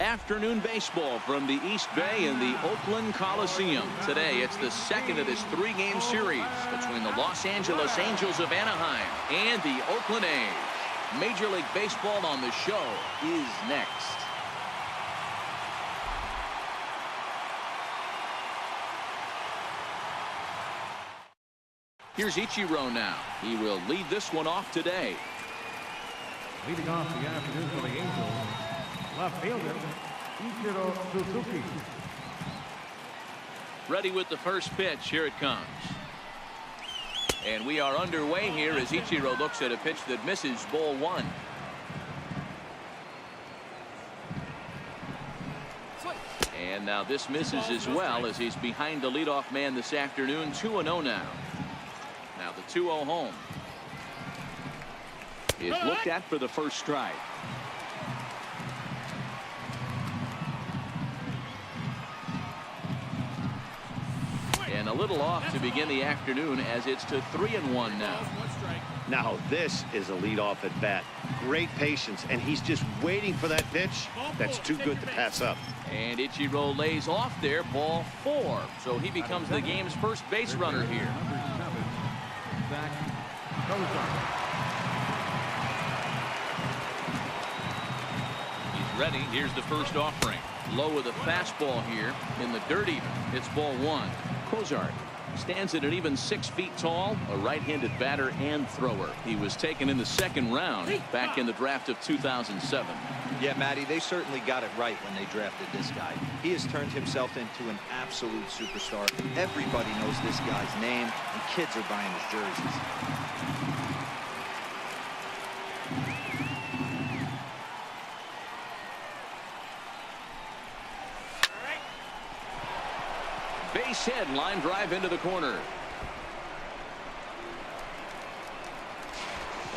Afternoon baseball from the East Bay in the Oakland Coliseum. Today, it's the second of this three-game series between the Los Angeles Angels of Anaheim and the Oakland A's. Major League Baseball on the show is next. Here's Ichiro now. He will lead this one off today. Leading off the afternoon for the Angels, left fielder, Ichiro Suzuki. Ready with the first pitch. Here it comes. And we are underway here as Ichiro looks at a pitch that misses, ball one. And now this misses as well as he's behind the leadoff man this afternoon. 2-0 now. Now the 2-0 home is looked at for the first strike. And a little off to begin the afternoon as it's to 3-1 now. Now this is a leadoff at bat. Great patience, and he's just waiting for that pitch. That's too good to pass up. And Ichiro lays off there, ball four. So he becomes the game's first base runner here. He's ready. Here's the first offering. Low with a fastball here in the dirt even. It's ball one. Kozart stands at an even 6 feet tall, a right-handed batter and thrower. He was taken in the second round back in the draft of 2007. Yeah, Matty, they certainly got it right when they drafted this guy. He has turned himself into an absolute superstar. Everybody knows this guy's name, and kids are buying his jerseys. Base hit, line drive into the corner.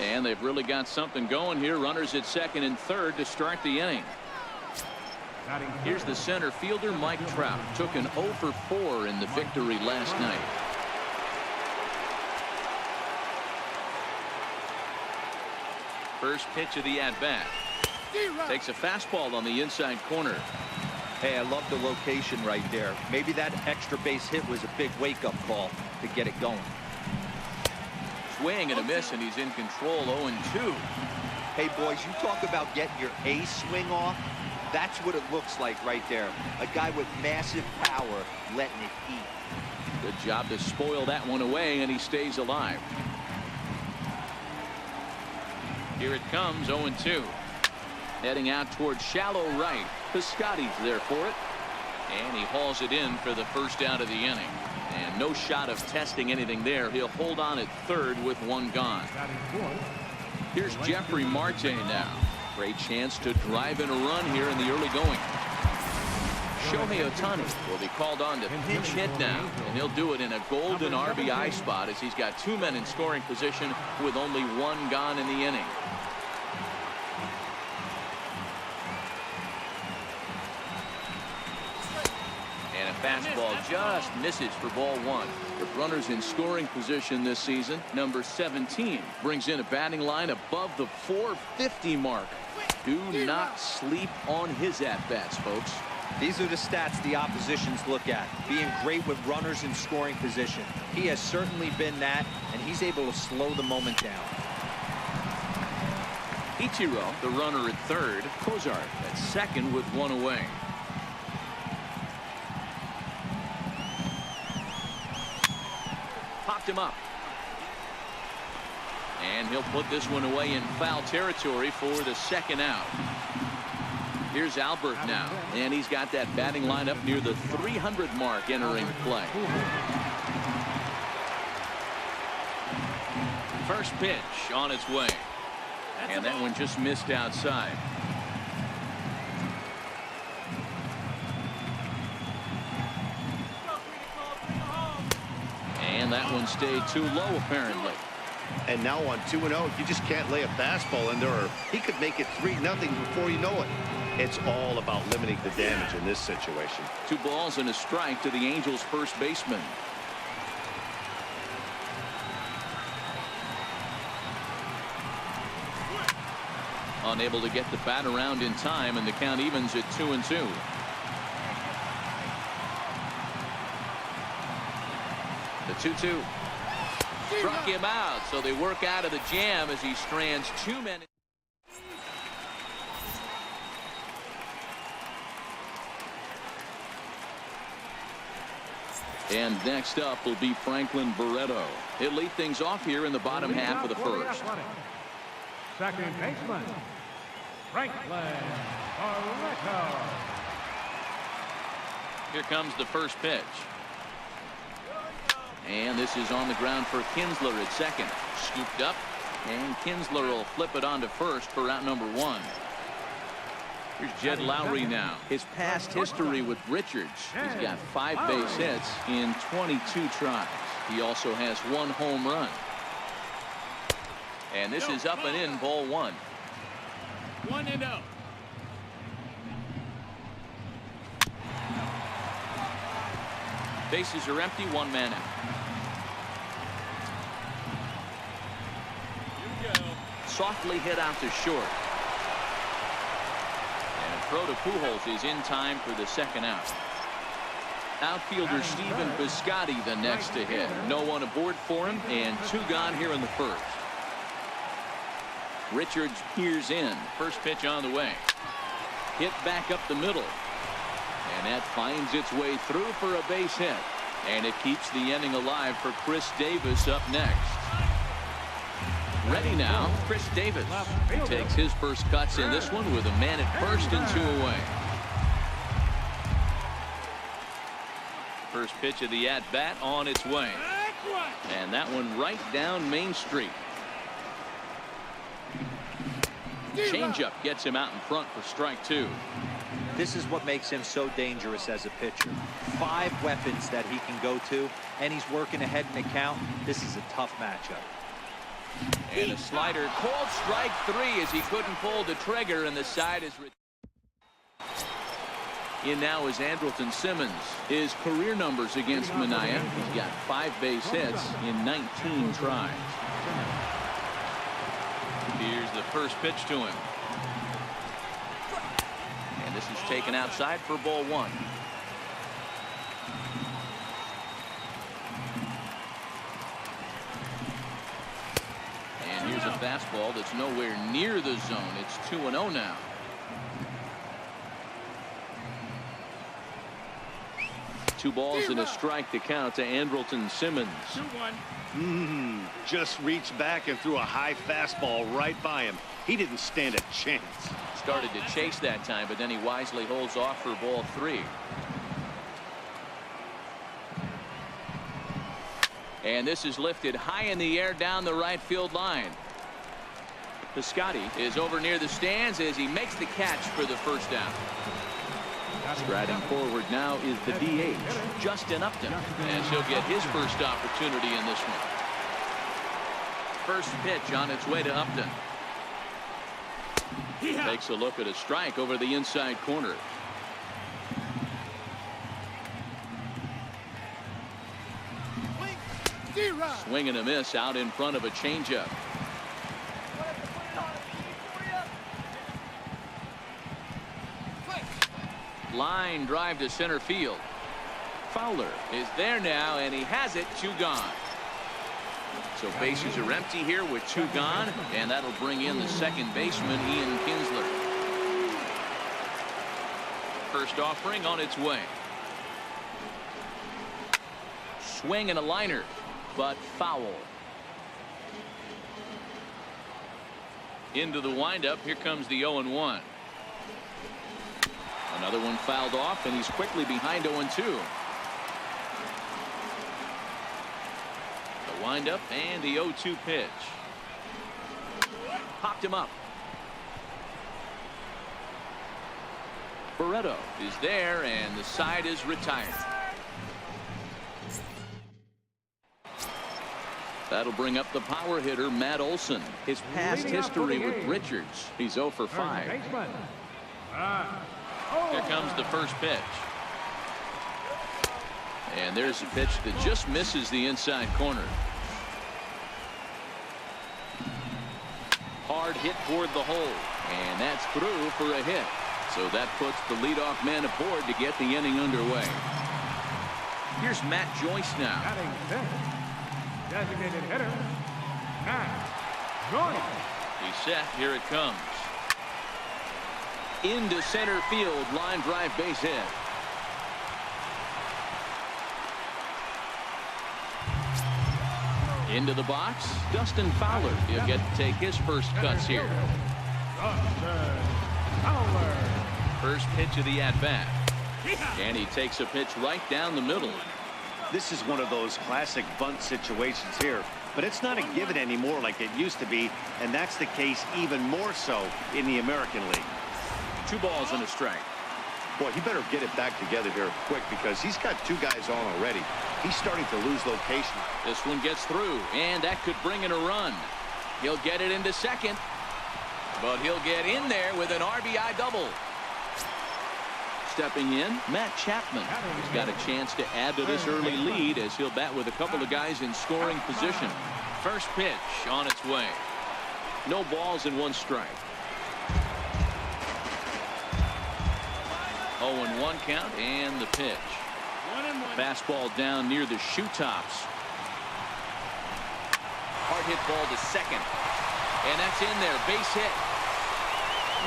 And they've really got something going here. Runners at second and third to start the inning. Here's the center fielder, Mike Trout. Took an 0 for 4 in the victory last night. First pitch of the at-bat. Takes a fastball on the inside corner. Hey, I love the location right there. Maybe that extra base hit was a big wake-up call to get it going. Swing and a miss, and he's in control. 0-2. Hey, boys, you talk about getting your ace swing off. That's what it looks like right there. A guy with massive power letting it eat. Good job to spoil that one away, and he stays alive. Here it comes, 0-2. Heading out towards shallow right. Piscotty's there for it. And he hauls it in for the first out of the inning. And no shot of testing anything there. He'll hold on at third with one gone. Here's Jeffrey Marte now. Great chance to drive in a run here in the early going. Shohei Ohtani will be called on to pinch hit now. And he'll do it in a golden RBI spot as he's got 2 men in scoring position with only one gone in the inning. Fastball just misses for ball one. With runners in scoring position this season, number 17 brings in a batting line above the 450 mark. Do not sleep on his at-bats, folks. These are the stats the oppositions look at. Being great with runners in scoring position. He has certainly been that, and he's able to slow the moment down. Ichiro, the runner at third. Kozart at second with one away. Popped him up. And he'll put this one away in foul territory for the second out. Here's Albert now. And he's got that batting line up near the 300 mark entering play. First pitch on its way. And that one just missed outside. And that one stayed too low, apparently. And now on 2-0, you just can't lay a fastball in there, or he could make it 3-0 before you know it. It's all about limiting the damage in this situation. 2 balls and a strike to the Angels' first baseman. Unable to get the bat around in time, and the count evens at 2-2. The 2-2 struck him out, so they work out of the jam as he strands two men. And next up will be Franklin Barreto. He'll lead things off here in the bottom half of the first. Second baseman, Franklin Barreto. Here comes the first pitch. And this is on the ground for Kinsler at second. Scooped up, and Kinsler will flip it on to first for out number one. Here's Jed Lowry now. His past history with Richards. He's got 5 base hits in 22 tries. He also has 1 home run. And this is up and in, ball 1. 1-0. Bases are empty, 1 man out. Softly hit out to short. And a throw to Pujols is in time for the second out. Outfielder Stephen Piscotty the next to hit. No one aboard for him, and 2 gone here in the first. Richards peers in. First pitch on the way. Hit back up the middle. And that finds its way through for a base hit. And it keeps the inning alive for Chris Davis up next. Ready now, Chris Davis. He takes his first cuts in this one with a man at first and 2 away. First pitch of the at-bat on its way. And that one right down Main Street. Changeup gets him out in front for strike 2. This is what makes him so dangerous as a pitcher. 5 weapons that he can go to, and he's working ahead in the count. This is a tough matchup. And a slider called strike 3 as he couldn't pull the trigger, and the side is in now is Andrelton Simmons. His career numbers against Minaya. He's got 5 base hits in 19 tries. Here's the first pitch to him. And this is taken outside for ball 1. And here's a fastball that's nowhere near the zone. It's 2-0 now. Two balls and a strike to count to Andrelton Simmons. 2-1. Just reached back and threw a high fastball right by him. He didn't stand a chance. Started to chase that time, but then he wisely holds off for ball 3. And this is lifted high in the air down the right field line. Piscotty is over near the stands as he makes the catch for the first down. Striding forward now is the DH, Justin Upton, as he'll get his first opportunity in this one. First pitch on its way to Upton. Takes a look at a strike over the inside corner. Swing and a miss out in front of a changeup. Line drive to center field. Fowler is there now, and he has it. 2 gone. So bases are empty here with 2 gone, and that'll bring in the second baseman, Ian Kinsler. First offering on its way. Swing and a liner, but foul. Into the windup. Here comes the 0-1. Another one fouled off, and he's quickly behind 0-2. The windup and the 0-2 pitch. Popped him up. Barreto is there, and the side is retired. That'll bring up the power hitter, Matt Olson. His past history with Richards. He's 0 for 5. Here comes the first pitch. And there's a pitch that just misses the inside corner. Hard hit toward the hole, and that's through for a hit. So that puts the leadoff man aboard to get the inning underway. Here's Matt Joyce now. Batting fifth, designated hitter, Matt Joyce. He's set. Here it comes. Into center field, line drive base hit. Into the box, Dustin Fowler. He'll get to take his first cuts here. Dustin Fowler. First pitch of the at-bat. And he takes a pitch right down the middle. This is one of those classic bunt situations here, but it's not a given anymore like it used to be, and that's the case even more so in the American League. 2 balls and a strike. Boy, he better get it back together here quick because he's got 2 guys on already. He's starting to lose location. This one gets through, and that could bring in a run. He'll get it into second, but he'll get in there with an RBI double. Stepping in, Matt Chapman. He's got a chance to add to this early lead as he'll bat with a couple of guys in scoring position. First pitch on its way. No balls and 1 strike. 0-1 count and the pitch. 1-1. Fastball down near the shoe tops. Hard hit ball to second. And that's in there. Base hit.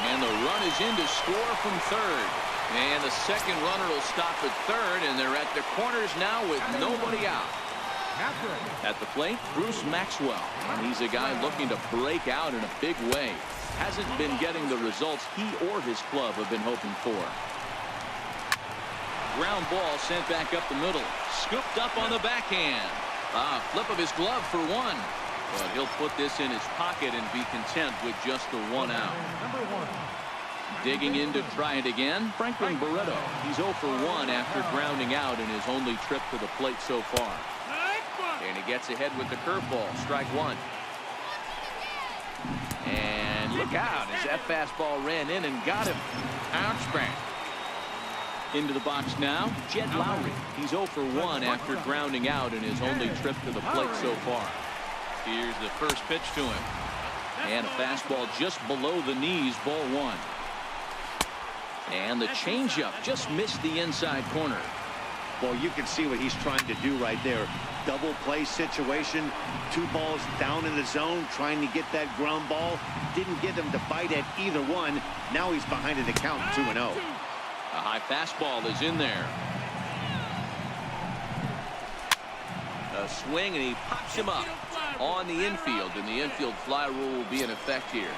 And the run is in to score from third. And the second runner will stop at third, and they're at the corners now with nobody out. At the plate, Bruce Maxwell. And he's a guy looking to break out in a big way. Hasn't been getting the results he or his club have been hoping for. Ground ball sent back up the middle. Scooped up on the backhand. Flip of his glove for 1. But he'll put this in his pocket and be content with just the 1 out. Digging in to try it again, Franklin Barreto. He's 0 for 1 after grounding out in his only trip to the plate so far. And he gets ahead with the curveball. Strike 1. And look out as that fastball ran in and got him. Bounce back. Into the box now, Jed Lowry. He's 0 for 1 after grounding out in his only trip to the plate so far. Here's the first pitch to him. And a fastball just below the knees, ball 1. And the changeup just missed the inside corner. Well, you can see what he's trying to do right there. Double play situation. 2 balls down in the zone, trying to get that ground ball. Didn't get him to bite at either one. Now he's behind in the count, 2-0. A high fastball is in there. A swing, and he pops him up on the infield, and the infield fly rule will be in effect here.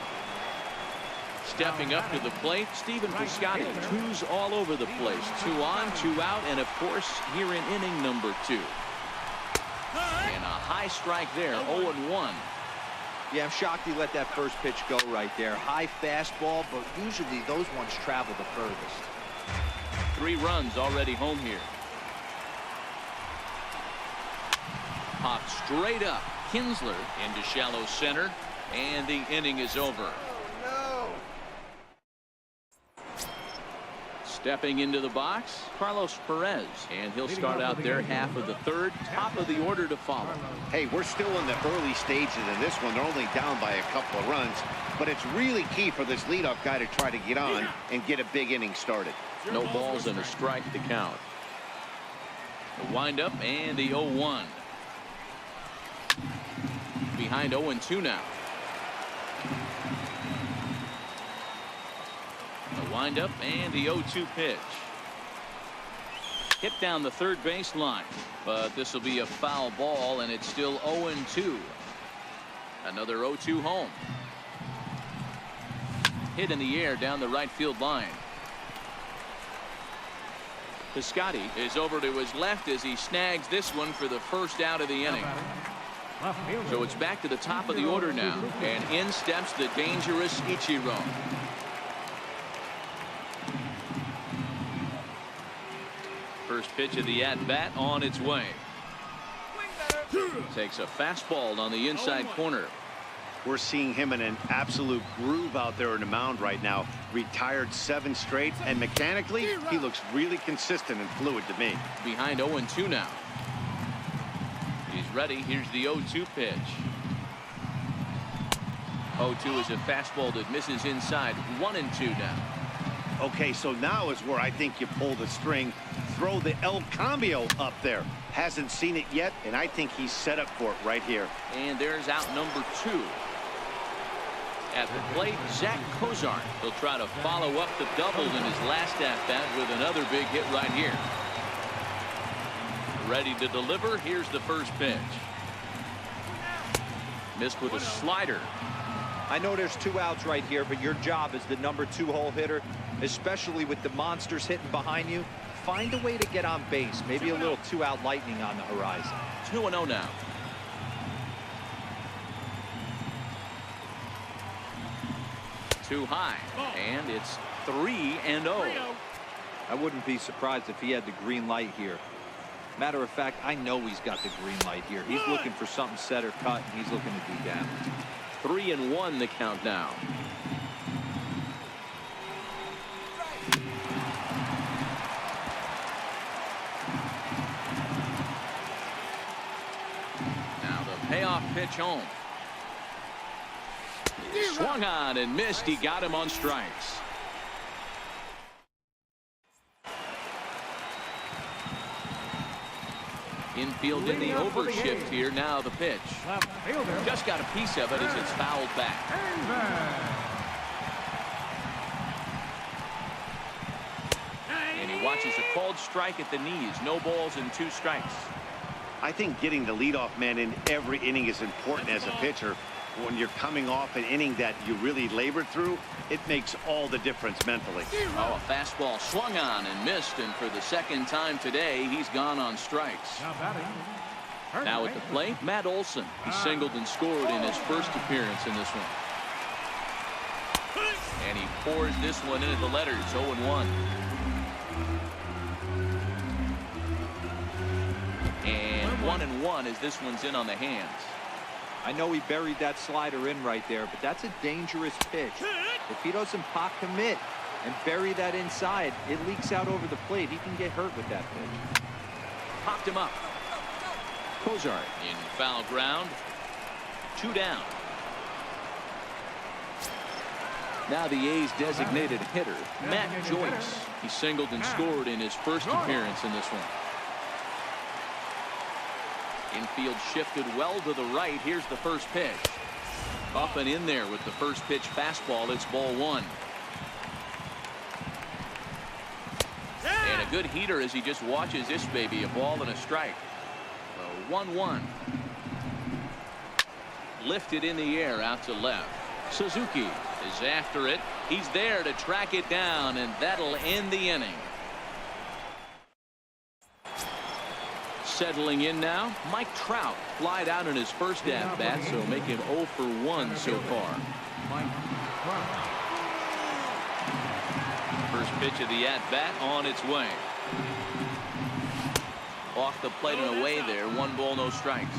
Stepping up to the plate, Stephen Piscotty. 2s all over the place. 2 on, 2 out, and of course here in inning number 2. And a high strike there, 0-1. Yeah, I'm shocked he let that first pitch go right there. High fastball, but usually those ones travel the furthest. 3 runs already home here. Popped straight up. Kinsler into shallow center, and the inning is over. Stepping into the box, Carlos Perez, and he'll start out their half of the 3rd. Top of the order to follow. Hey, we're still in the early stages in this one. They're only down by a couple of runs, but it's really key for this leadoff guy to try to get on and get a big inning started. No balls and a strike to count. The windup and the 0-1. Behind 0-2 now. The windup and the 0-2 pitch. Hit down the third baseline, but this will be a foul ball, and it's still 0-2. Another 0-2 home. Hit in the air down the right field line. Piscotty is over to his left as he snags this one for the first out of the inning. So it's back to the top of the order now, and in steps the dangerous Ichiro. First pitch of the at-bat on its way. Takes a fastball on the inside corner. We're seeing him in an absolute groove out there in the mound right now. Retired 7 straight, and mechanically, he looks really consistent and fluid to me. Behind 0-2 now. He's ready. Here's the 0-2 pitch. 0-2 is a fastball that misses inside. 1-2 now. Okay, so now is where I think you pull the string. Throw the El Cambio up there. Hasn't seen it yet, and I think he's set up for it right here. And there's out number 2. At the plate, Zach Cozart. He'll try to follow up the double in his last at-bat with another big hit right here. Ready to deliver. Here's the first pitch. Missed with a slider. I know there's 2 outs right here, but your job as the number 2 hole hitter, especially with the monsters hitting behind you, find a way to get on base. Maybe a little 2-out lightning on the horizon. 2-0 now. Too high, and it's 3-0. I wouldn't be surprised if he had the green light here. Matter of fact, I know he's got the green light here. He's looking for something set or cut, and he's looking to do damage. 3-1 the count now. Now the payoff pitch home. Swung on and missed. He got him on strikes. Infield in the overshift here. Now the pitch. Just got a piece of it as it's fouled back. And he watches a called strike at the knees. No balls and 2 strikes. I think getting the leadoff man in every inning is important as a pitcher. When you're coming off an inning that you really labored through, it makes all the difference mentally. Oh, a fastball swung on and missed, and for the second time today, he's gone on strikes. Now at the plate, Matt Olson. He singled and scored in his first appearance in this one. And he pours this one into the letters. 0-1. And 1-1 as this one's in on the hands. I know he buried that slider in right there, but that's a dangerous pitch. If he doesn't pot commit and bury that inside, it leaks out over the plate. He can get hurt with that pitch. Popped him up. Cozart in foul ground. 2 down. Now the A's designated hitter, Matt Joyce. He singled and scored in his first appearance in this one. Infield shifted well to the right. Here's the first pitch. Up and in there with the first pitch fastball. It's ball 1. And a good heater as he just watches this baby. A ball and a strike. 1-1. Lifted in the air out to left. Suzuki is after it. He's there to track it down, and that'll end the inning. Settling in now, Mike Trout flied out in his first at-bat, so make him 0 for 1 so far. First pitch of the at-bat on its way. Off the plate and away there. 1 ball, no strikes.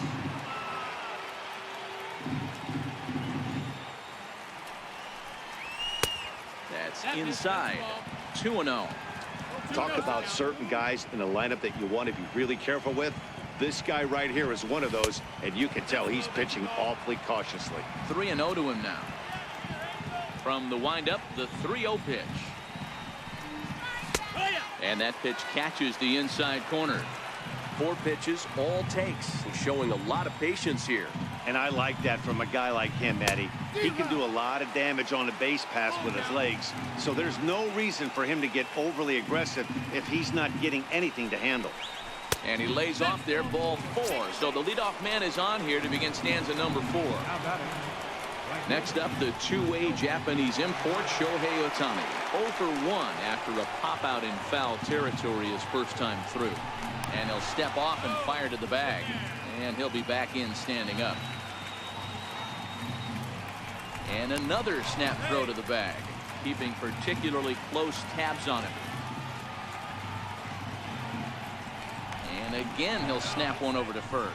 That's inside. 2-0. Talk about certain guys in the lineup that you want to be really careful with. This guy right here is one of those, and you can tell he's pitching awfully cautiously. 3-0 to him now. From the windup, the 3-0 pitch. And that pitch catches the inside corner. 4 pitches, all takes. He's showing a lot of patience here. And I like that from a guy like him, Matty. He can do a lot of damage on a base pass with his legs. So there's no reason for him to get overly aggressive if he's not getting anything to handle. And he lays off there, ball 4. So the leadoff man is on here to begin stanza number 4. Next up, the 2-way Japanese import, Shohei Ohtani. 0 for 1 after a pop-out in foul territory his first time through. And he'll step off and fire to the bag. And he'll be back in standing up. And another snap throw to the bag, keeping particularly close tabs on him. And again, he'll snap one over to first,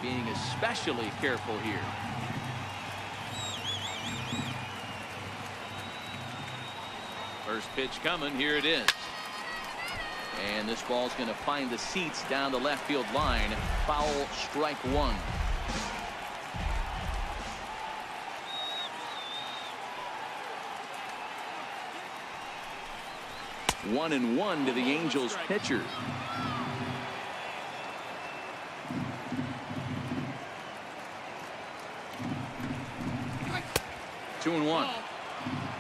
being especially careful here. First pitch coming. Here it is. And this ball's going to find the seats down the left field line. Foul, strike 1. 1-1 to the Angels pitcher. 2-1.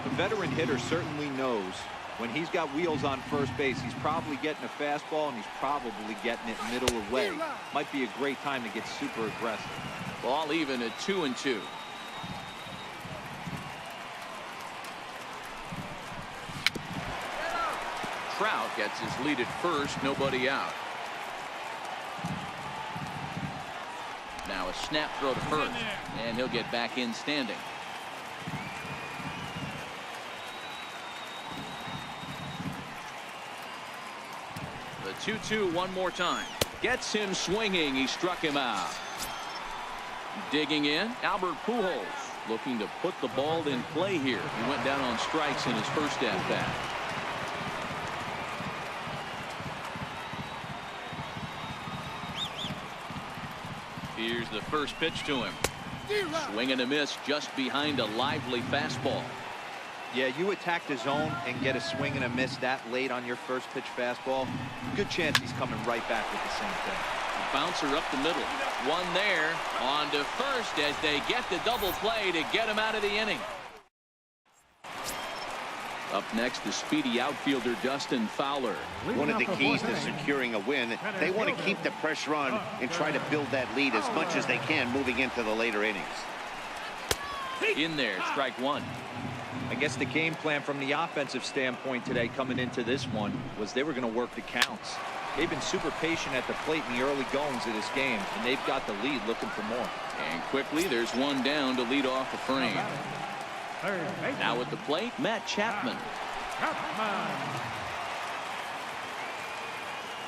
A veteran hitter certainly knows when he's got wheels on first base, he's probably getting a fastball and he's probably getting it middle away. Might be a great time to get super aggressive. Ball even at 2-2. Trout gets his lead at first, nobody out. Now a snap throw to first, and he'll get back in standing. The 2-2 one more time. Gets him swinging. He struck him out. Digging in, Albert Pujols looking to put the ball in play here. He went down on strikes in his first at-bat. Here's the first pitch to him. Swing and a miss just behind a lively fastball. Yeah, you attack the zone and get a swing and a miss that late on your first pitch fastball. Good chance he's coming right back with the same thing. Bouncer up the middle. One there. On to first as they get the double play to get him out of the inning. Up next, the speedy outfielder Dustin Fowler. One of the keys to securing a win, they want to keep the pressure on and try to build that lead as much as they can moving into the later innings. In there, strike one. I guess the game plan from the offensive standpoint today coming into this one was they were going to work the counts. They've been super patient at the plate in the early goings of this game, and they've got the lead looking for more. And quickly, there's one down to lead off the frame. Now at the plate, Matt Chapman.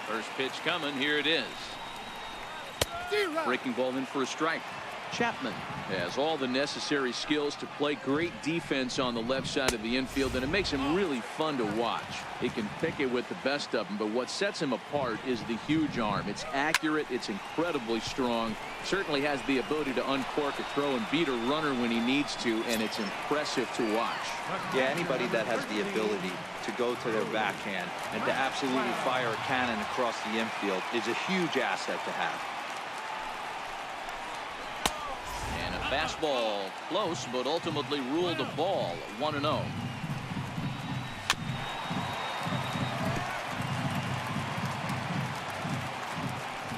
First pitch coming. Here it is. Breaking ball in for a strike. Chapman has all the necessary skills to play great defense on the left side of the infield, and it makes him really fun to watch. He can pick it with the best of them, but what sets him apart is the huge arm. It's accurate, it's incredibly strong, certainly has the ability to uncork a throw and beat a runner when he needs to, and it's impressive to watch. Yeah, anybody that has the ability to go to their backhand and to absolutely fire a cannon across the infield is a huge asset to have. And a fastball close, but ultimately ruled a ball. 1-0.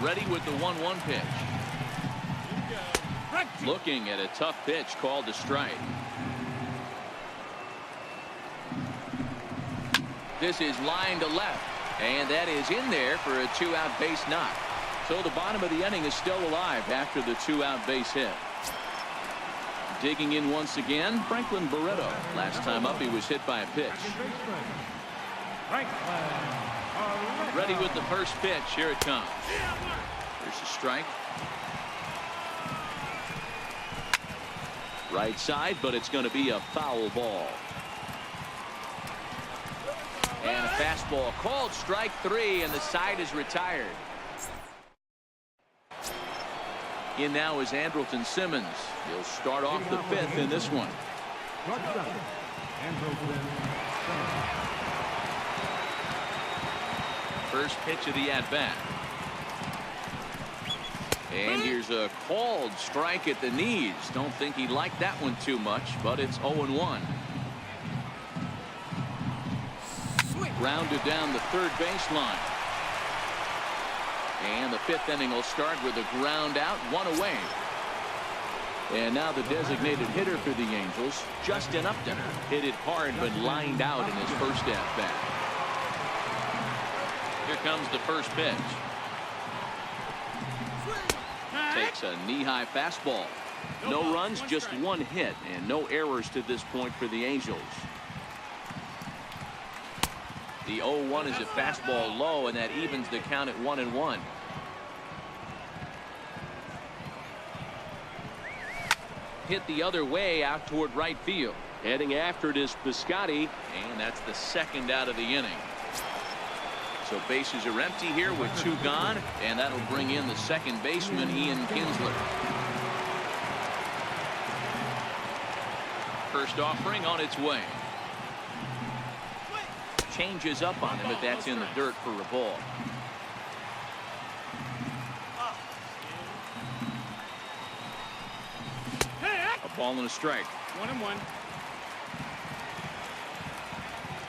Ready with the 1-1 pitch. Looking at a tough pitch called a strike. This is line to left, and that is in there for a two-out base knock. So the bottom of the inning is still alive after the two-out base hit. Digging in once again, Franklin Barreto. Last time up, he was hit by a pitch. Ready with the first pitch. Here it comes. There's a strike. Right side, but it's going to be a foul ball. And a fastball called strike three, and the side is retired. In now is Andrelton Simmons. He'll start off the fifth in this one. First pitch of the at-bat. And here's a called strike at the knees. Don't think he liked that one too much, but it's 0-1. Rounded down the third baseline. And the fifth inning will start with a ground out, one away. And now the designated hitter for the Angels, Justin Upton, hit it hard but lined out in his first at-bat. Here comes the first pitch. Takes a knee-high fastball. No runs, just one hit, and no errors to this point for the Angels. The 0-1 is a fastball low, and that evens the count at 1-1. Hit the other way out toward right field. Heading after it is Piscotty, and that's the second out of the inning. So bases are empty here with two gone, and that'll bring in the second baseman, Ian Kinsler. First offering on its way. changes up on him, but that's in the dirt for a ball. A ball and a strike. 1-1.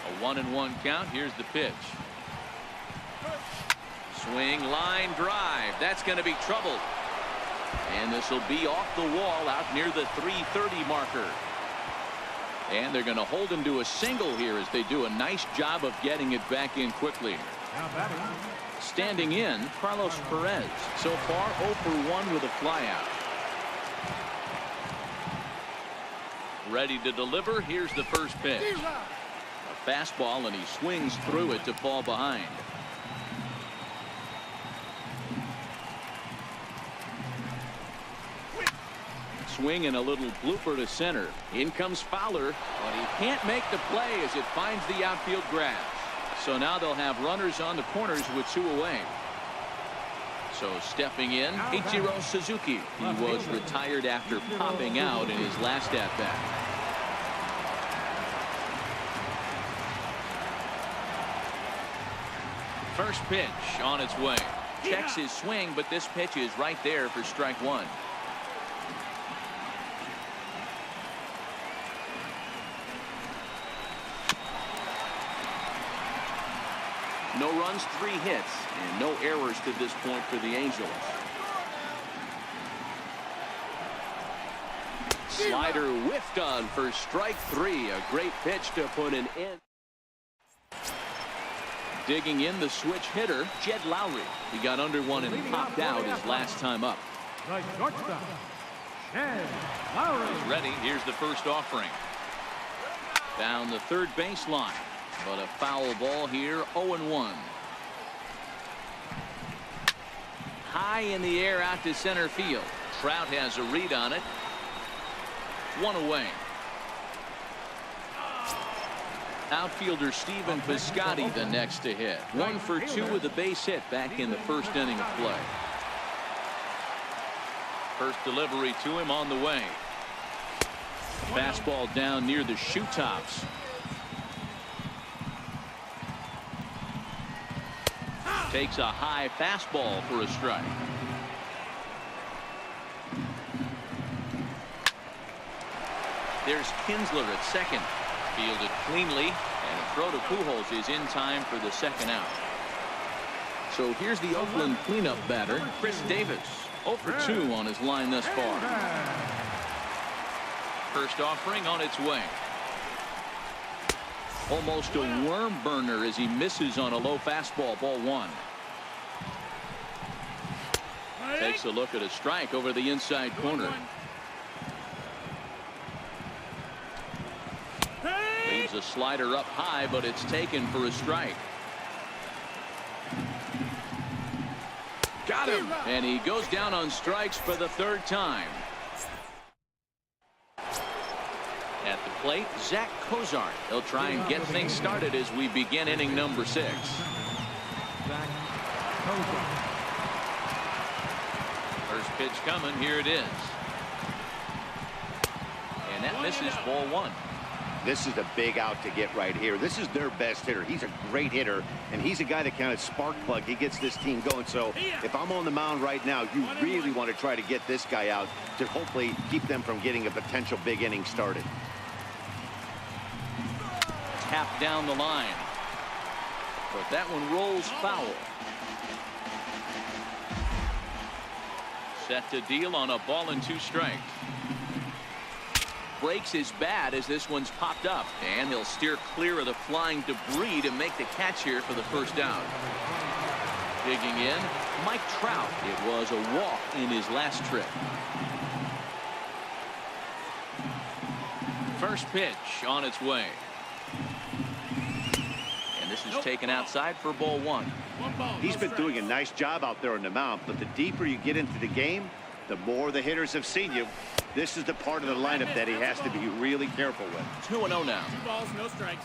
A 1-1 count. Here's the pitch. Swing, line drive. That's going to be trouble. And this will be off the wall out near the 330 marker. And they're going to hold him to a single here as they do a nice job of getting it back in quickly. Standing in, Carlos Perez. So far 0 for 1 with a flyout. Ready to deliver. Here's the first pitch. A fastball, and he swings through it to fall behind. Swing and a little blooper to center. In comes Fowler, but he can't make the play as it finds the outfield grass. So now they'll have runners on the corners with 2 away. So stepping in, Ichiro Suzuki. He was retired after popping out in his last at-bat. First pitch on its way. Checks his swing, but this pitch is right there for strike 1. No runs, 3 hits, and no errors to this point for the Angels. Slider whiffed on for strike 3. A great pitch to put an end. Digging in the switch hitter, Jed Lowry. He got under one and popped out his last time up. He's ready. Here's the first offering. Down the third baseline. But a foul ball here, 0-1. High in the air out to center field. Trout has a read on it. 1 away. Outfielder Stephen Piscotty the next to hit. 1 for 2 with a base hit back in the first inning of play. First delivery to him on the way. Fastball down near the shoe tops. Takes a high fastball for a strike. There's Kinsler at second. Fielded cleanly, and a throw to Pujols is in time for the second out. So here's the Oakland cleanup batter, Chris Davis. 0 for 2 on his line thus far. First offering on its way. Almost a worm burner as he misses on a low fastball, ball 1. Takes a look at a strike over the inside corner. Leaves a slider up high, but it's taken for a strike. Got him! And he goes down on strikes for the 3rd time. At the plate, Zach Cozart. He'll try and get things started as we begin inning number 6. First pitch coming. Here it is. And that misses, ball 1. This is a big out to get right here. This is their best hitter. He's a great hitter, and he's a guy that kind of spark plug. He gets this team going. So if I'm on the mound right now, you really want to try to get this guy out to hopefully keep them from getting a potential big inning started. Tap down the line, but that one rolls foul. Set to deal on a ball and 2 strikes. Breaks his bat as this one's popped up, and he'll steer clear of the flying debris to make the catch here for the first out. Digging in, Mike Trout. It was a walk in his last trip. First pitch on its way. And this is taken outside for ball 1. He's been doing a nice job out there on the mound, but the deeper you get into the game, the more the hitters have seen you. This is the part of the lineup that he has to be really careful with. 2-0 now. 2 balls, no strikes.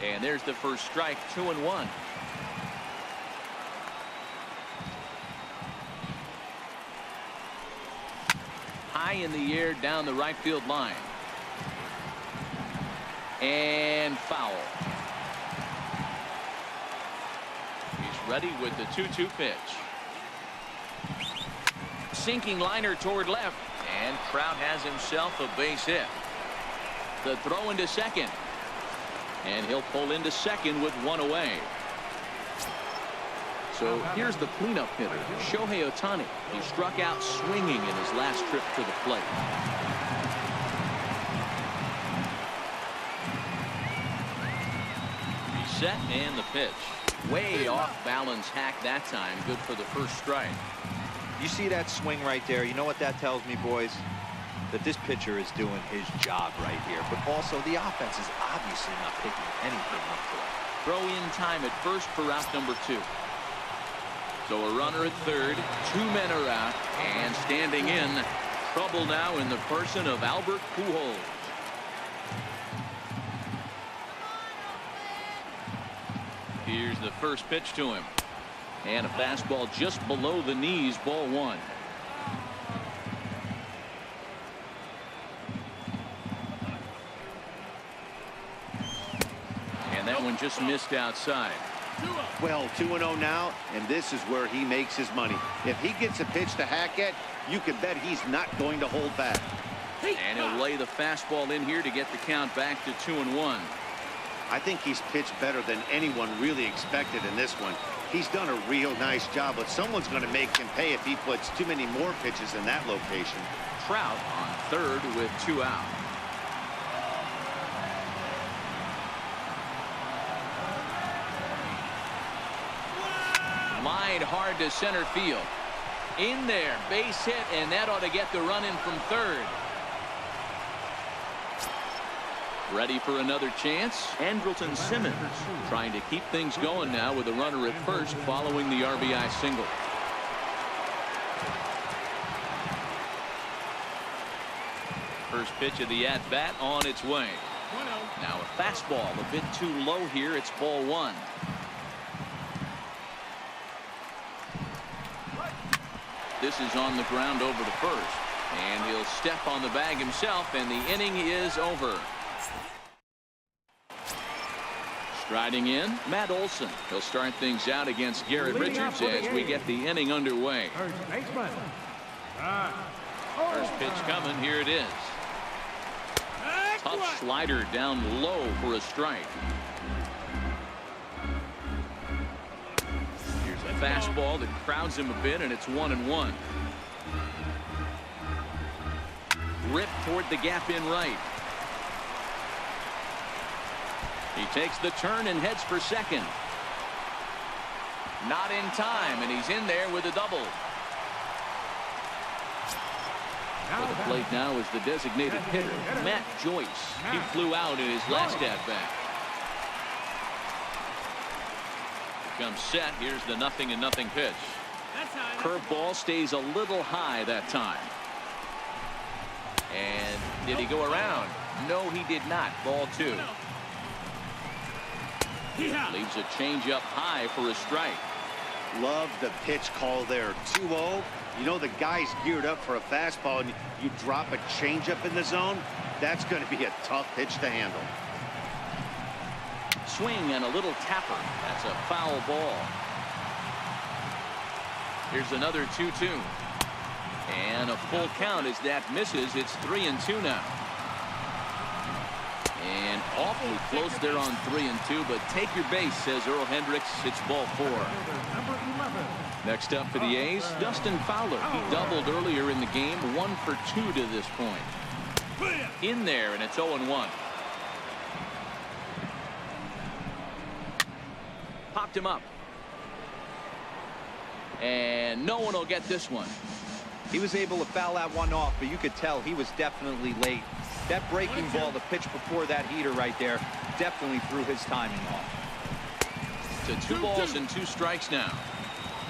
And there's the first strike, 2-1. High in the air down the right field line. And foul. He's ready with the 2-2 pitch. Sinking liner toward left. And Trout has himself a base hit. The throw into second. And he'll pull into second with one away. So here's the cleanup hitter, Shohei Ohtani. He struck out swinging in his last trip to the plate. Reset and the pitch. Way off balance hack that time. Good for the first strike. You see that swing right there? You know what that tells me, boys? That this pitcher is doing his job right here. But also the offense is obviously not picking anything up today. Throw in time at first for out number 2. So a runner at third, 2 men are out, and standing in, trouble now in the person of Albert Pujols. Here's the first pitch to him. And a fastball just below the knees, ball 1. And that one just missed outside. Well, 2-0 now, and this is where he makes his money. If he gets a pitch to hack at, you can bet he's not going to hold back. And he'll lay the fastball in here to get the count back to 2-1. I think he's pitched better than anyone really expected in this one. He's done a real nice job, but someone's going to make him pay if he puts too many more pitches in that location. Trout on third with 2 out. Line hard to center field. In there, base hit, and that ought to get the run in from third. Ready for another chance. Andrelton Simmons trying to keep things going now with a runner at first following the RBI single. First pitch of the at-bat on its way. Now a fastball a bit too low here. It's ball 1. This is on the ground over to first. And he'll step on the bag himself, and the inning is over. Striding in, Matt Olson. He'll start things out against Garrett Richards as we get the inning underway. First pitch coming. Here it is. Tough slider down low for a strike. Here's a fastball that crowds him a bit, and it's 1-1. Rip toward the gap in right. He takes the turn and heads for second. Not in time, and he's in there with a double. For the plate now is the designated hitter, Matt Joyce. He flew out in his last at-bat. Comes set. Here's the 0-0 pitch. Curveball stays a little high that time. And did he go around? No, he did not. Ball 2. Leaves a changeup high for a strike. Love the pitch call there. 2-0. You know the guy's geared up for a fastball, and you drop a changeup in the zone. That's going to be a tough pitch to handle. Swing and a little tapper. That's a foul ball. Here's another 2-2. And a full count as that misses. It's 3-2 now. And awfully close there on 3-2, but take your base, says Earl Hendricks. It's ball 4. Next up for the A's, Dustin Fowler. He doubled earlier in the game, 1 for 2 to this point. In there, and it's 0-1. Popped him up. And no one will get this one. He was able to foul that one off, but you could tell he was definitely late. That breaking ball, the pitch before that heater right there, definitely threw his timing off. To 2 balls and 2 strikes now.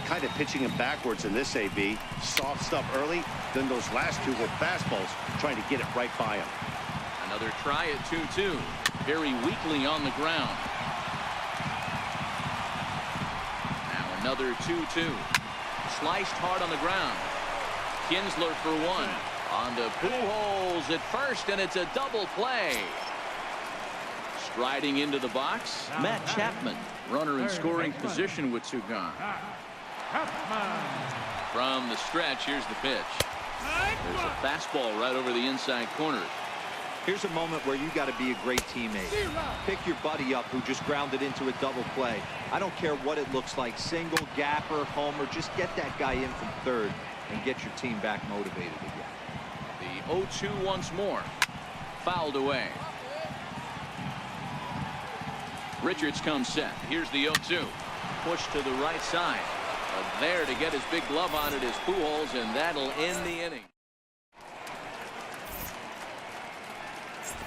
Kind of pitching him backwards in this AB. Soft stuff early, then those last 2 with fastballs, trying to get it right by him. Another try at 2-2. Very weakly on the ground. Now another 2-2. Sliced hard on the ground. Kinsler for 1. On to Pujols at first, and it's a double play. Riding into the box, Matt Chapman. Runner in scoring position with two gone. From the stretch, here's the pitch. There's a fastball right over the inside corner. Here's a moment where you got to be a great teammate. Pick your buddy up who just grounded into a double play. I don't care what it looks like, single, gapper, homer, just get that guy in from third and get your team back motivated again. The 0-2 once more. Fouled away. Richards comes set. Here's the 0-2. Push to the right side. But there to get his big glove on it is Pujols, and that'll end the inning.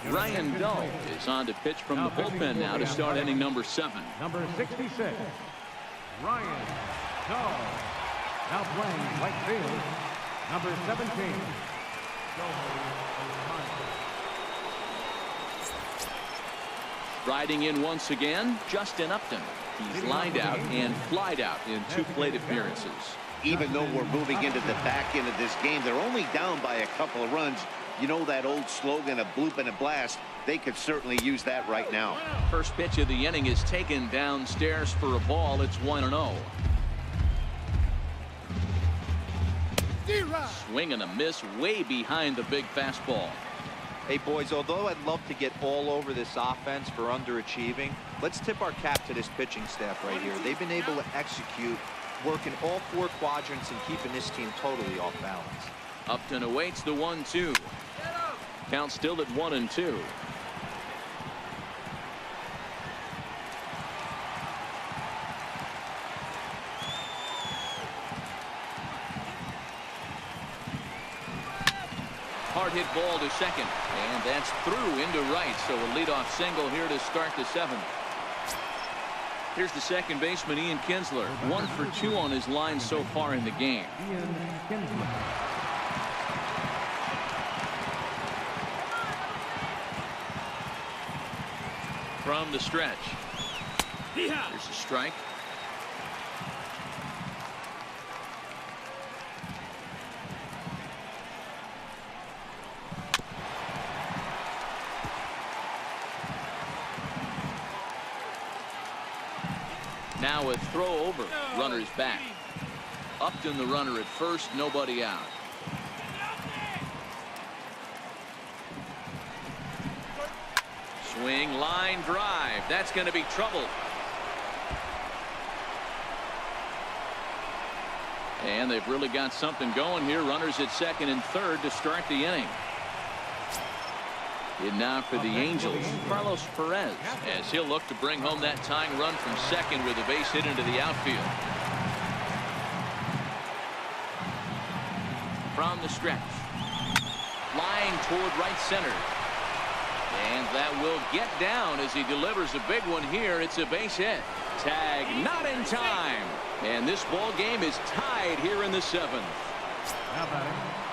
Ryan Dull is on to pitch from the bullpen now to start inning number 7. Number 66, Ryan Dull. Now playing right field, number 17, Riding in once again, Justin Upton. He's lined out and flied out in 2 plate appearances. Even though we're moving into the back end of this game, they're only down by a couple of runs. You know that old slogan, a bloop and a blast. They could certainly use that right now. First pitch of the inning is taken downstairs for a ball. It's 1-0. Swing and a miss way behind the big fastball. Hey, boys, although I'd love to get all over this offense for underachieving, let's tip our cap to this pitching staff right here. They've been able to execute, working all 4 quadrants and keeping this team totally off balance. Upton awaits the 1-2. Count still at 1-2. Hard hit ball to second, and that's through into right. So a leadoff single here to start the 7th. Here's the second baseman, Ian Kinsler. 1 for 2 on his line so far in the game. Ian Kinsler. From the stretch. There's a strike. Now a throw over. Runner's back. Upton the runner at first, nobody out. Swing, line drive. That's going to be trouble. And they've really got something going here. Runners at second and third to start the inning. And now for the Angels, Carlos Perez, as he'll look to bring home that tying run from second with a base hit into the outfield. From the stretch. Line toward right center. And that will get down as he delivers a big one here. It's a base hit. Tag not in time. And this ball game is tied here in the 7th.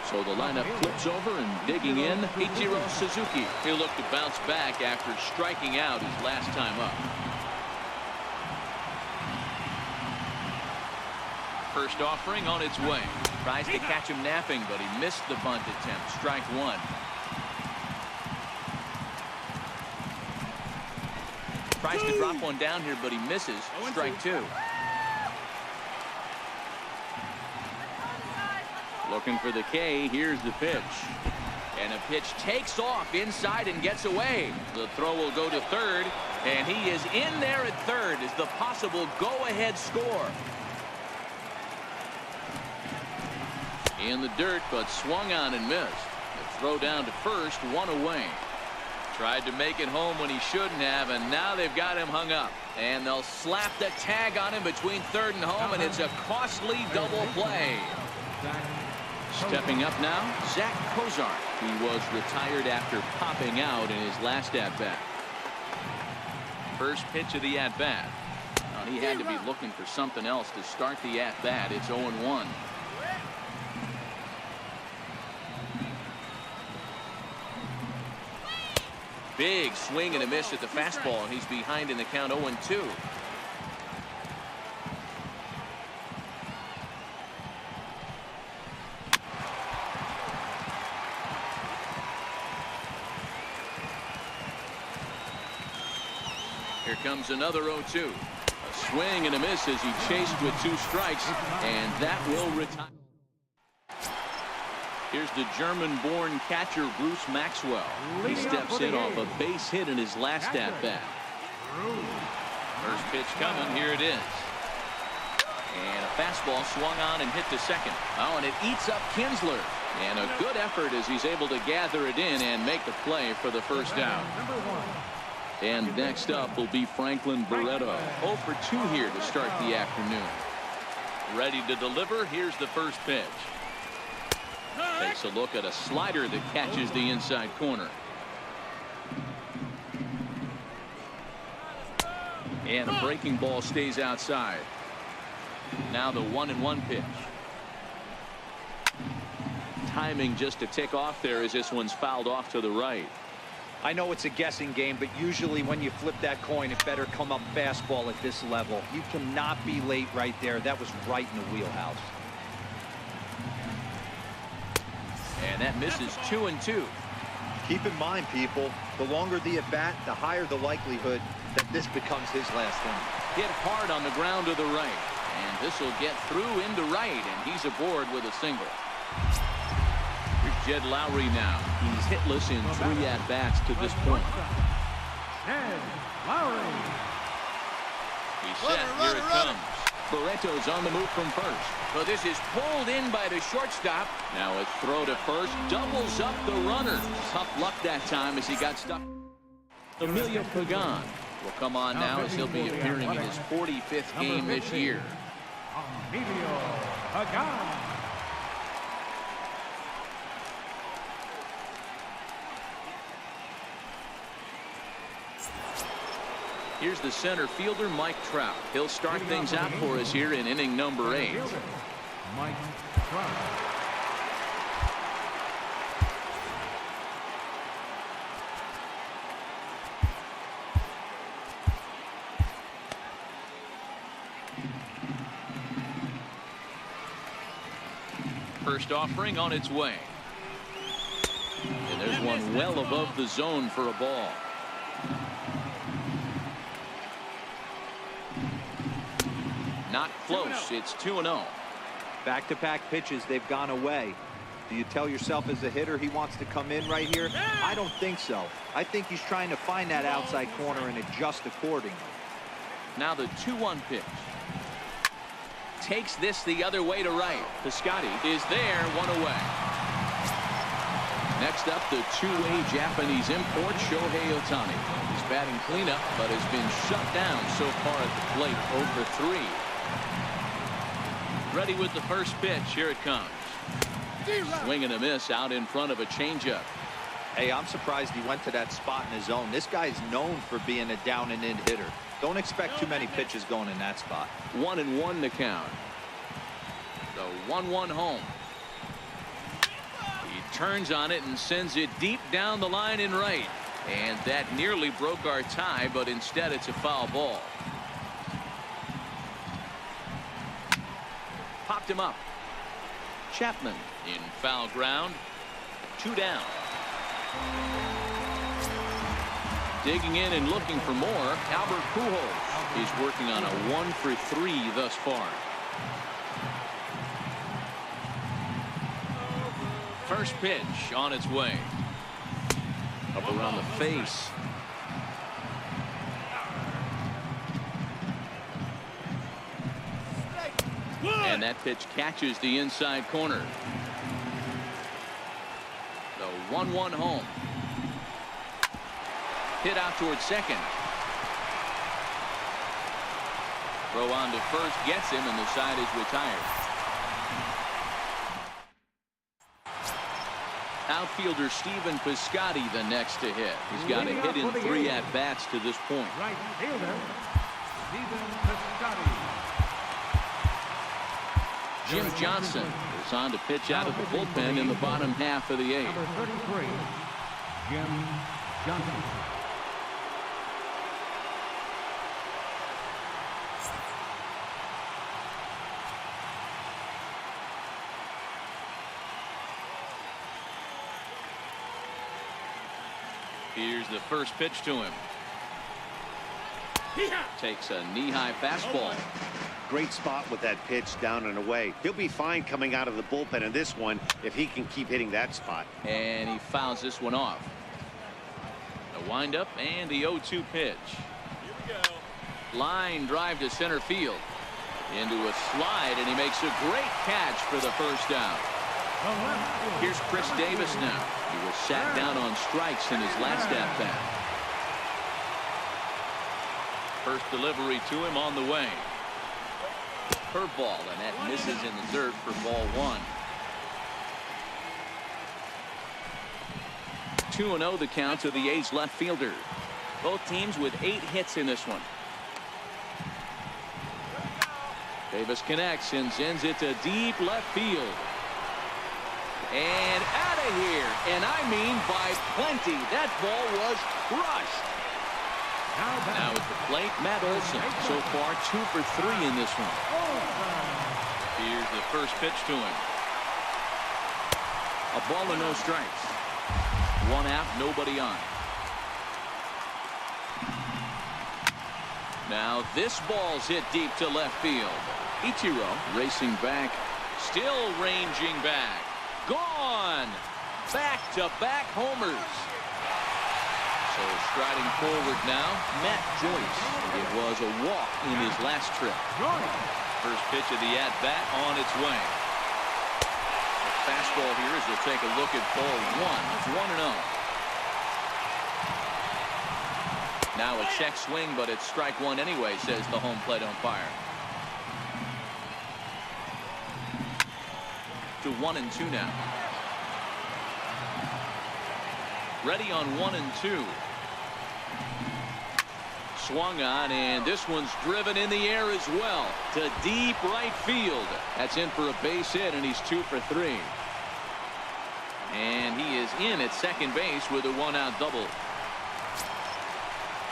So the lineup flips over and digging in, Ichiro Suzuki. He'll look to bounce back after striking out his last time up. First offering on its way. Tries to catch him napping, but he missed the bunt attempt. Strike 1. Tries to drop one down here, but he misses. Strike 2. Looking for the K. Here's the pitch. And a pitch takes off inside and gets away. The throw will go to third. And he is in there at third as the possible go-ahead score. In the dirt, but swung on and missed. The throw down to first, 1 away. Tried to make it home when he shouldn't have, and now they've got him hung up. And they'll slap the tag on him between third and home, and it's a costly double play. Stepping up now, Zach Kozar. He was retired after popping out in his last at-bat. First pitch of the at-bat. He had to be looking for something else to start the at-bat. It's 0-1. Big swing and a miss at the fastball, and he's behind in the count 0-2. Here comes another 0-2. A swing and a miss as he chased with 2 strikes, and that will retire. Here's the German-born catcher Bruce Maxwell. He steps in off a base hit in his last at-bat. First pitch coming. Here it is. And a fastball swung on and hit to second. Oh, and it eats up Kinsler. And a good effort as he's able to gather it in and make the play for the first out. And next up will be Franklin Barreto. 0 for 2 here to start the afternoon. Ready to deliver. Here's the first pitch. Takes a look at a slider that catches the inside corner. And a breaking ball stays outside. Now the 1-1 pitch. Timing just a tick off there as this one's fouled off to the right. I know it's a guessing game, but usually when you flip that coin, it better come up fastball at this level. You cannot be late right there. That was right in the wheelhouse. And that misses 2-2. Keep in mind, people, the longer the at-bat, the higher the likelihood that this becomes his last inning. Hit hard on the ground to the right. And this will get through into right, and he's aboard with a single. Here's Jed Lowry now. He's hitless in 3 at-bats to this point. Jed Lowry. He's set. Here it comes. Barreto's on the move from first. So this is pulled in by the shortstop. Now a throw to first doubles up the runner. Tough luck that time as he got stuck. Emilio Pagan will come on now as he'll be appearing in his 45th game this year. Emilio Pagan. Here's the center fielder, Mike Trout. He'll start things out for us here in inning number 8. Mike Trout. First offering on its way. And there's one well above the zone for a ball. Not close. It's 2-0. Back-to-back pitches, they've gone away. Do you tell yourself as a hitter he wants to come in right here? I don't think so. I think he's trying to find that outside corner and adjust accordingly. Now the 2-1 pitch. Takes this the other way to right. Piscotty is there, 1 away. Next up, the 2-way Japanese import, Shohei Ohtani. He's batting cleanup, but has been shut down so far at the plate, 0 for 3. Ready with the first pitch. Here it comes. Swing and a miss out in front of a changeup. Hey, I'm surprised he went to that spot in his zone. This guy's known for being a down and in hitter. Don't expect too many pitches going in that spot. 1-1 to count. The 1-1 home. He turns on it and sends it deep down the line in right. And that nearly broke our tie, but instead it's a foul ball. Popped him up. Chapman in foul ground. 2 down. Digging in and looking for more, Albert Pujols. He's working on a 1 for 3 thus far. First pitch on its way. Up around the face. And that pitch catches the inside corner. The 1-1 home. Hit out towards second. Throw on to first gets him, and the side is retired. Outfielder Stephen Piscotty the next to hit. He's got a hit in 3 at-bats to this point. Right fielder, Stephen Piscotty. Jim Johnson is on to pitch out of the bullpen in the bottom half of the 8th. Number 33, Jim Johnson. Here's the first pitch to him. Takes a knee-high fastball. Great spot with that pitch down and away. He'll be fine coming out of the bullpen in this one if he can keep hitting that spot. And he fouls this one off. A windup and the 0-2 pitch. Line drive to center field. Into a slide, and he makes a great catch for the first down. Here's Chris Davis now. He was sat down on strikes in his last at-bat. First delivery to him on the way. Curveball, and that misses in the dirt for ball one. 2-0 the count to the A's left fielder. Both teams with 8 hits in this one. Davis connects and sends it to deep left field. And out of here. And I mean by plenty. That ball was crushed. Now at the plate, Matt Olson. So far 2 for 3 in this one. Here's the first pitch to him. A ball and no strikes. 1 out, nobody on. Now this ball's hit deep to left field. Ichiro racing back, still ranging back. Gone! Back-to-back homers. So striding forward now, Matt Joyce. It was a walk in his last trip. First pitch of the at-bat on its way. The fastball here as we'll take a look at ball one. It's 1-0. Now a check swing, but it's strike one anyway, says the home plate umpire. To 1-2 now. Ready on 1-2. Swung on, and this one's driven in the air as well to deep right field. That's in for a base hit, and he's 2 for 3. And he is in at second base with a 1-out double.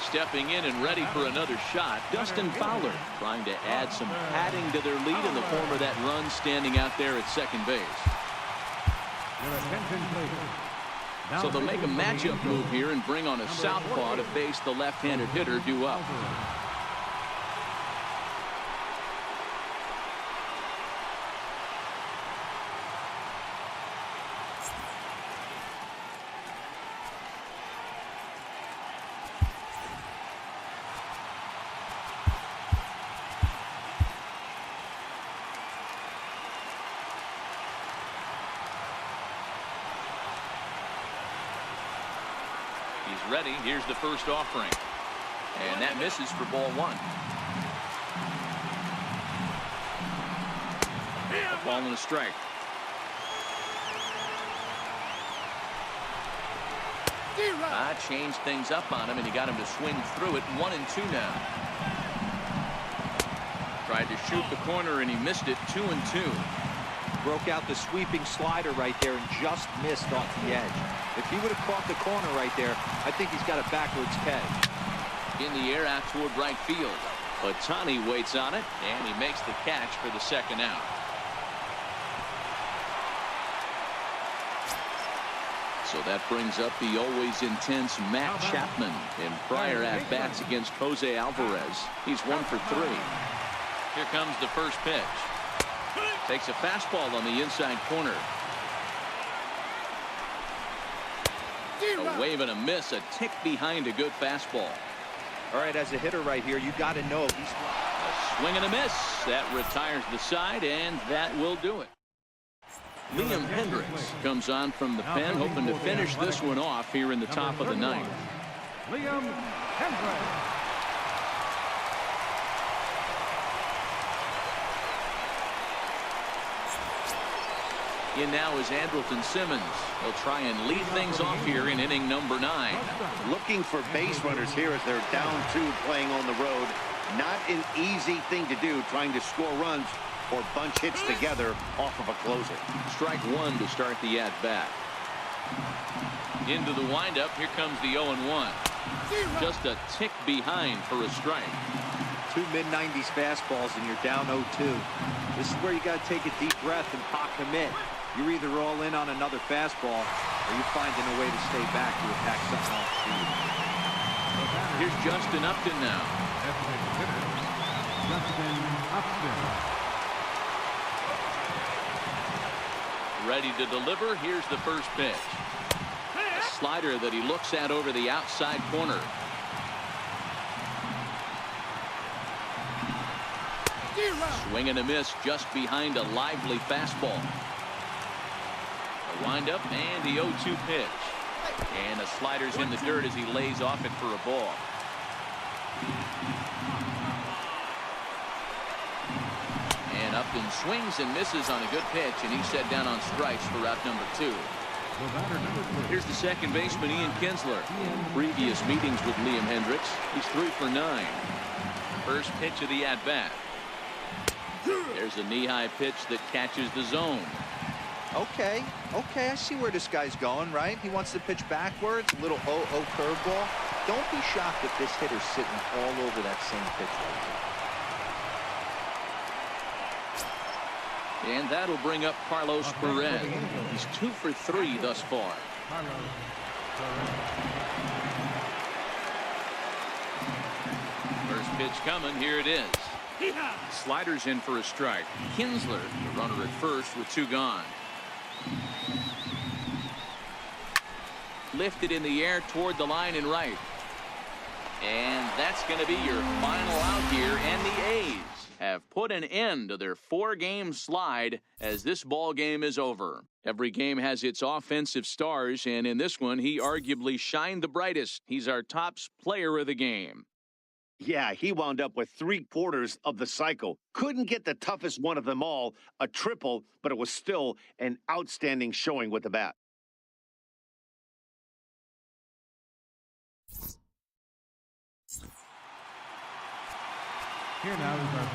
Stepping in and ready for another shot, Dustin Fowler trying to add some padding to their lead in the form of that run standing out there at second base. So they'll make a matchup move here and bring on a southpaw to face the left-handed hitter due up. He's ready. Here's the first offering. And that misses for ball one. A ball and a strike. Changed things up on him, and he got him to swing through it. 1-2 now. Tried to shoot the corner, and he missed it. 2-2. Broke out the sweeping slider right there and just missed off the edge. If he would have caught the corner right there, I think he's got a backwards catch. In the air out toward right field. Ohtani waits on it, and he makes the catch for the second out. So that brings up the always intense Matt Chapman. In prior at-bats against Jose Alvarez, he's 1 for 3. Here comes the first pitch. Takes a fastball on the inside corner. A wave and a miss, a tick behind a good fastball. All right, as a hitter right here, you got to know he's a swing and a miss. That retires the side, and that will do it. Liam Hendricks comes on from the pen, hoping to finish this one off here in the top of the ninth. Liam Hendricks. In now is Andrelton Simmons. He'll try and lead things off here in inning number 9. Looking for base runners here as they're down 2 playing on the road. Not an easy thing to do, trying to score runs or bunch hits together off of a closer. Strike 1 to start the at-bat. Into the windup. Here comes the 0-1. Just a tick behind for a strike. 2 mid-90s fastballs and you're down 0-2. This is where you got to take a deep breath and pop commit. You're either all in on another fastball or you're finding a way to stay back to attack something off speed. Here's Justin Upton now. Designated hitter, Justin Upton. Ready to deliver. Here's the first pitch. A slider that he looks at over the outside corner. Swing and a miss just behind a lively fastball. A windup and the 0-2 pitch. And the slider's in the dirt as he lays off it for a ball. And Upton swings and misses on a good pitch, and he's set down on strikes for out number 2. Here's the second baseman, Ian Kinsler. Previous meetings with Liam Hendricks. He's 3 for 9. First pitch of the at-bat. There's a knee-high pitch that catches the zone. Okay, I see where this guy's going, right? He wants to pitch backwards, a little 0-0 curveball. Don't be shocked if this hitter's sitting all over that same pitch right And that'll bring up Carlos Perez. He's 2 for 3 thus far. First pitch coming. Here it is. Sliders in for a strike. Kinsler, the runner at first with 2 gone. Lifted in the air toward the line and right. And that's going to be your final out here. And the A's have put an end to their 4-game slide as this ball game is over. Every game has its offensive stars, and in this one, he arguably shined the brightest. He's our top player of the game. Yeah, he wound up with 3/4 of the cycle. Couldn't get the toughest one of them all, a triple, but it was still an outstanding showing with the bat. Here now is our